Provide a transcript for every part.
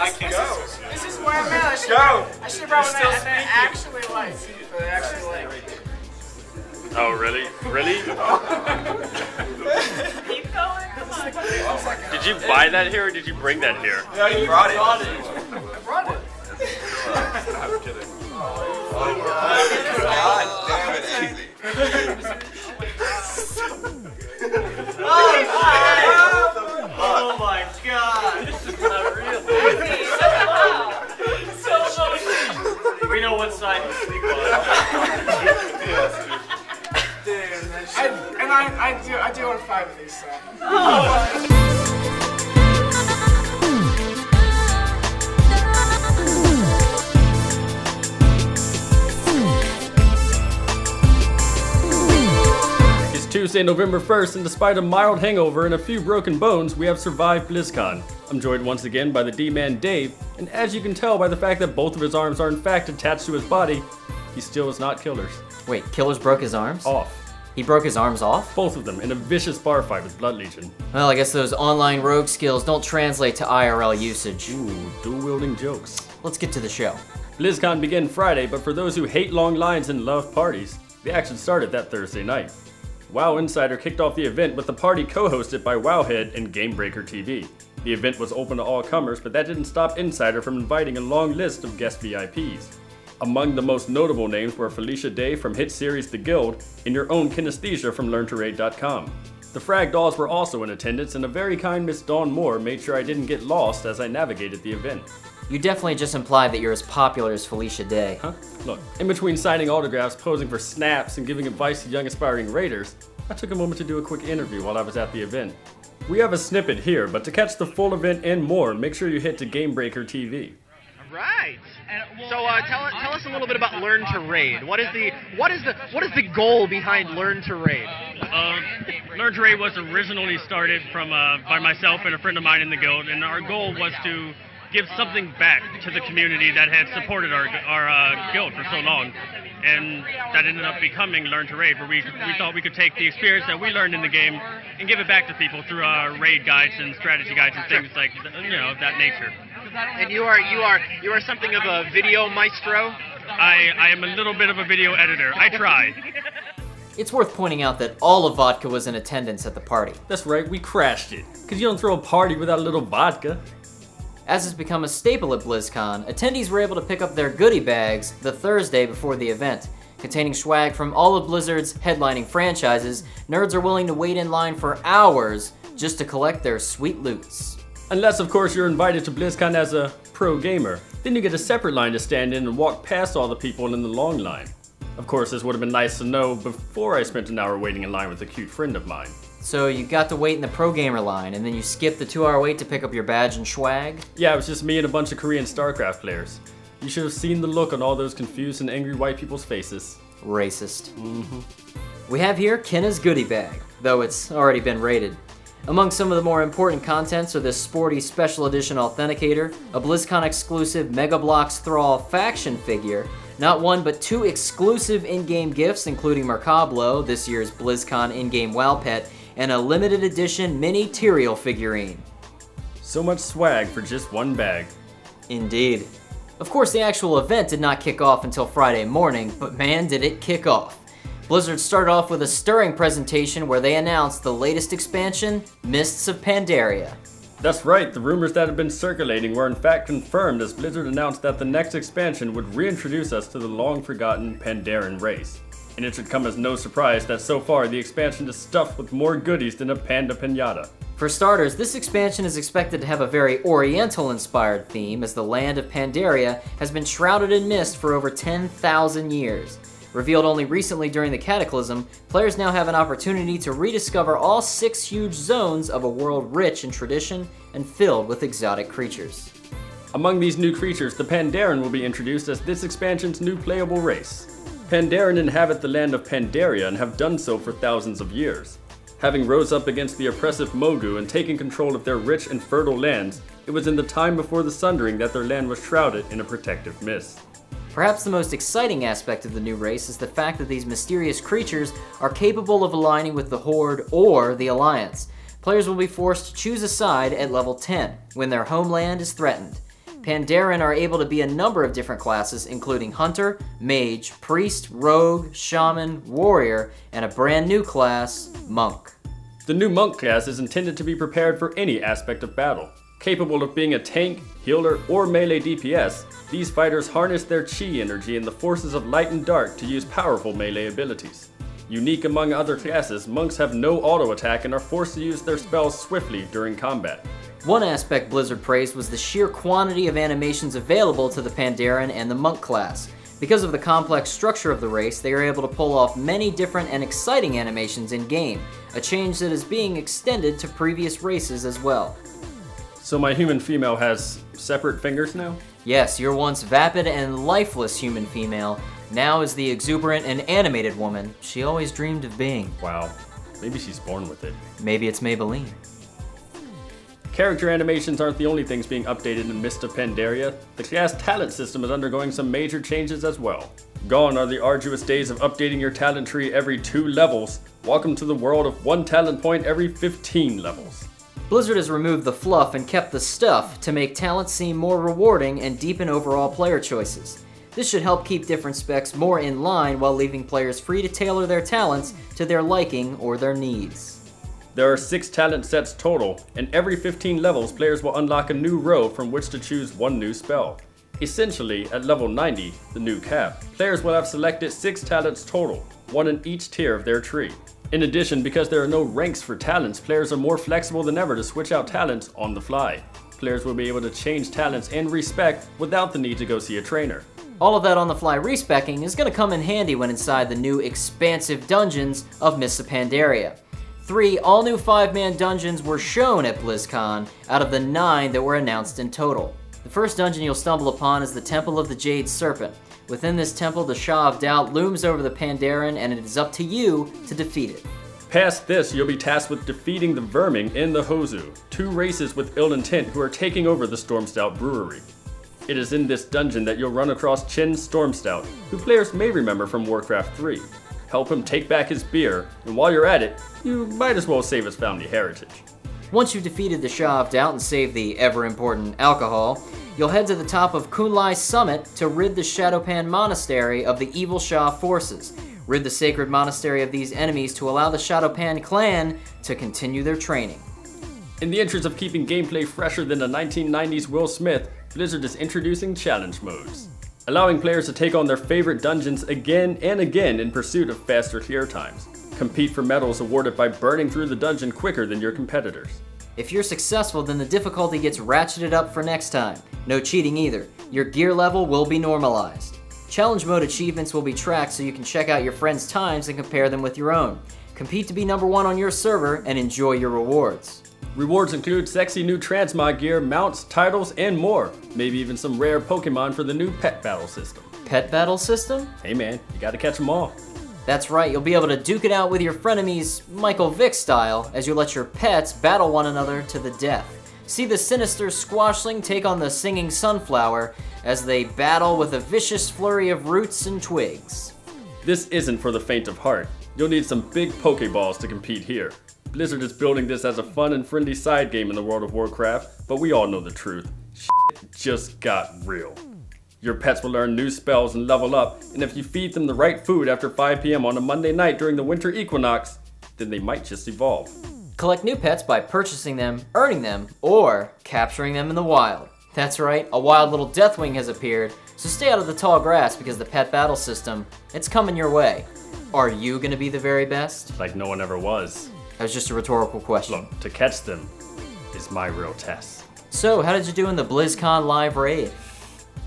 This is where I'm at. I should have brought one that I actually like. Oh, really? Really? Keep going. Come on. Did you buy that here or did you bring that here? No, you brought it. I brought it. I'm kidding. Oh, God damn it, Andy. Oh my god. This is not real. So low. We know what side you sleep on. Damn, that shit. I do want 5 of these, so. Tuesday, November 1st, and despite a mild hangover and a few broken bones, we have survived Blizzcon. I'm joined once again by the D-Man Dave, and as you can tell by the fact that both of his arms are in fact attached to his body, he still is not Killers. Wait, Killers broke his arms? Off. He broke his arms off? Both of them in a vicious bar fight with Blood Legion. Well, I guess those online rogue skills don't translate to IRL usage. Ooh, dual-wielding jokes. Let's get to the show. BlizzCon began Friday, but for those who hate long lines and love parties, the action started that Thursday night. WoW Insider kicked off the event with the party co-hosted by Wowhead and Gamebreaker TV. The event was open to all comers, but that didn't stop Insider from inviting a long list of guest VIPs. Among the most notable names were Felicia Day from hit series The Guild and your own Kinesthesia from LearnToRaid.com. The Frag Dolls were also in attendance, and a very kind Miss Dawn Moore made sure I didn't get lost as I navigated the event. You definitely just implied that you're as popular as Felicia Day. Huh? Look, in between signing autographs, posing for snaps, and giving advice to young aspiring raiders, I took a moment to do a quick interview while I was at the event. We have a snippet here, but to catch the full event and more, make sure you head to Gamebreaker TV. Right. So tell us a little bit about Learn to Raid. What is the goal behind Learn to Raid? Learn to Raid was originally started from by myself and a friend of mine in the guild, and our goal was to give something back to the community that had supported our guild for so long. And that ended up becoming Learn to Raid, where we thought we could take the experience that we learned in the game and give it back to people through our raid guides and strategy guides and things like, of that nature. And you are something of a video maestro? I am a little bit of a video editor. I try. It's worth pointing out that all of Vodka was in attendance at the party. That's right, we crashed it. Cause you don't throw a party without a little vodka. As has become a staple at BlizzCon, attendees were able to pick up their goodie bags the Thursday before the event. Containing swag from all of Blizzard's headlining franchises, nerds are willing to wait in line for hours just to collect their sweet loots. Unless, of course, you're invited to BlizzCon as a pro gamer. Then you get a separate line to stand in and walk past all the people in the long line. Of course, this would have been nice to know before I spent an hour waiting in line with a cute friend of mine. So you got to wait in the pro gamer line, and then you skipped the 2-hour wait to pick up your badge and swag? Yeah, it was just me and a bunch of Korean StarCraft players. You should have seen the look on all those confused and angry white people's faces. Racist. We have here Kenna's goodie bag, though it's already been rated. Among some of the more important contents are this sporty special edition authenticator, a BlizzCon exclusive Mega Bloks Thrall faction figure, not one but 2 exclusive in-game gifts including Mercablo, this year's BlizzCon in-game WoW pet, and a limited edition mini Tyrael figurine. So much swag for just one bag. Indeed. Of course, the actual event did not kick off until Friday morning, but man did it kick off. Blizzard started off with a stirring presentation where they announced the latest expansion, Mists of Pandaria. That's right, the rumors that had been circulating were in fact confirmed as Blizzard announced that the next expansion would reintroduce us to the long-forgotten Pandaren race. And it should come as no surprise that so far the expansion is stuffed with more goodies than a panda piñata. For starters, this expansion is expected to have a very Oriental-inspired theme as the land of Pandaria has been shrouded in mist for over 10,000 years. Revealed only recently during the Cataclysm, players now have an opportunity to rediscover all 6 huge zones of a world rich in tradition and filled with exotic creatures. Among these new creatures, the Pandaren will be introduced as this expansion's new playable race. Pandaren inhabit the land of Pandaria and have done so for thousands of years. Having rose up against the oppressive Mogu and taken control of their rich and fertile lands, it was in the time before the Sundering that their land was shrouded in a protective mist. Perhaps the most exciting aspect of the new race is the fact that these mysterious creatures are capable of aligning with the Horde or the Alliance. Players will be forced to choose a side at level 10, when their homeland is threatened. Pandaren are able to be a number of different classes, including Hunter, Mage, Priest, Rogue, Shaman, Warrior, and a brand new class, Monk. The new Monk class is intended to be prepared for any aspect of battle. Capable of being a tank, healer, or melee DPS, these fighters harness their chi energy and the forces of light and dark to use powerful melee abilities. Unique among other classes, monks have no auto attack and are forced to use their spells swiftly during combat. One aspect Blizzard praised was the sheer quantity of animations available to the Pandaren and the Monk class. Because of the complex structure of the race, they are able to pull off many different and exciting animations in-game, a change that is being extended to previous races as well. So my human female has separate fingers now? Yes, your once vapid and lifeless human female now is the exuberant and animated woman she always dreamed of being. Wow, maybe she's born with it. Maybe it's Maybelline. Character animations aren't the only things being updated in Mist of Pandaria. The class talent system is undergoing some major changes as well. Gone are the arduous days of updating your talent tree every 2 levels. Welcome to the world of 1 talent point every 15 levels. Blizzard has removed the fluff and kept the stuff to make talent seem more rewarding and deepen overall player choices. This should help keep different specs more in line while leaving players free to tailor their talents to their liking or their needs. There are 6 talent sets total, and every 15 levels players will unlock a new row from which to choose 1 new spell. Essentially, at level 90, the new cap, players will have selected 6 talents total, 1 in each tier of their tree. In addition, because there are no ranks for talents, players are more flexible than ever to switch out talents on the fly. Players will be able to change talents and respec without the need to go see a trainer. All of that on-the-fly respecking is going to come in handy when inside the new expansive dungeons of Mists of Pandaria. 3 all-new 5-man dungeons were shown at Blizzcon out of the 9 that were announced in total. The first dungeon you'll stumble upon is the Temple of the Jade Serpent. Within this temple, the Shah of Doubt looms over the Pandaren, and it is up to you to defeat it. Past this, you'll be tasked with defeating the Verming and the Hozu, 2 races with ill intent who are taking over the Stormstout Brewery. It is in this dungeon that you'll run across Chen Stormstout, who players may remember from Warcraft 3. Help him take back his beer, and while you're at it, you might as well save his family heritage. Once you've defeated the Shah of Doubt and saved the ever-important alcohol, you'll head to the top of Kunlai Summit to rid the Shadowpan Monastery of the evil Shah forces. Rid the sacred monastery of these enemies to allow the Shadowpan clan to continue their training. In the interest of keeping gameplay fresher than the 1990s Will Smith, Blizzard is introducing challenge modes, allowing players to take on their favorite dungeons again and again in pursuit of faster clear times. Compete for medals awarded by burning through the dungeon quicker than your competitors. If you're successful, then the difficulty gets ratcheted up for next time. No cheating either. Your gear level will be normalized. Challenge mode achievements will be tracked so you can check out your friends' times and compare them with your own. Compete to be number 1 on your server and enjoy your rewards. Rewards include sexy new transmog gear, mounts, titles, and more. Maybe even some rare Pokemon for the new pet battle system. Pet battle system? Hey man, you gotta catch them all. That's right, you'll be able to duke it out with your frenemies Michael Vick style as you let your pets battle one another to the death. See the sinister Squashling take on the singing Sunflower as they battle with a vicious flurry of roots and twigs. This isn't for the faint of heart. You'll need some big Pokeballs to compete here. Blizzard is building this as a fun and friendly side game in the World of Warcraft, but we all know the truth. Shit just got real. Your pets will learn new spells and level up, and if you feed them the right food after 5 PM on a Monday night during the winter equinox, then they might just evolve. Collect new pets by purchasing them, earning them, or capturing them in the wild. That's right, a wild little Deathwing has appeared, so stay out of the tall grass because the pet battle system, it's coming your way. Are you gonna be the very best? Like no one ever was. That was just a rhetorical question. Look, to catch them is my real test. So, how did you do in the BlizzCon live raid?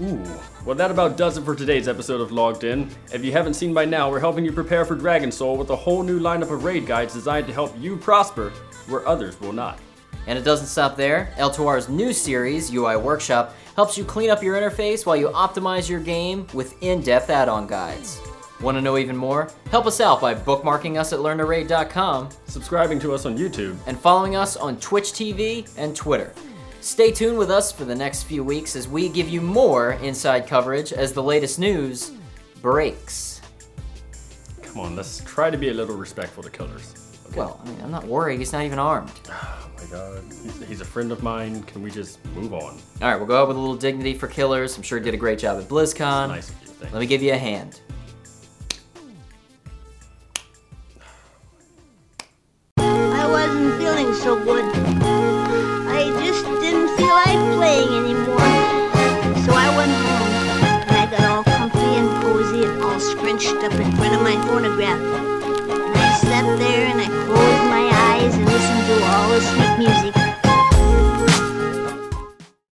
Ooh, well that about does it for today's episode of Logged In. If you haven't seen by now, we're helping you prepare for Dragon Soul with a whole new lineup of raid guides designed to help you prosper where others will not. And it doesn't stop there. L2R's new series, UI Workshop, helps you clean up your interface while you optimize your game with in-depth add-on guides. Want to know even more? Help us out by bookmarking us at learntoraid.com, subscribing to us on YouTube, and following us on Twitch TV and Twitter. Stay tuned with us for the next few weeks as we give you more inside coverage as the latest news breaks. Come on, let's try to be a little respectful to killers. Okay? Well, I mean, I'm not worried. He's not even armed. my god. He's a friend of mine. Can we just move on? All right, we'll go out with a little dignity for Killers. I'm sure he did a great job at BlizzCon. Nice of you. Thank Let me give you a hand. I wasn't feeling so good. I just didn't feel like playing anymore. So I went home, and I got all comfy and cozy and all scrunched up in front of my phonograph. And I sat there and I closed my eyes and listened to all the sweet music.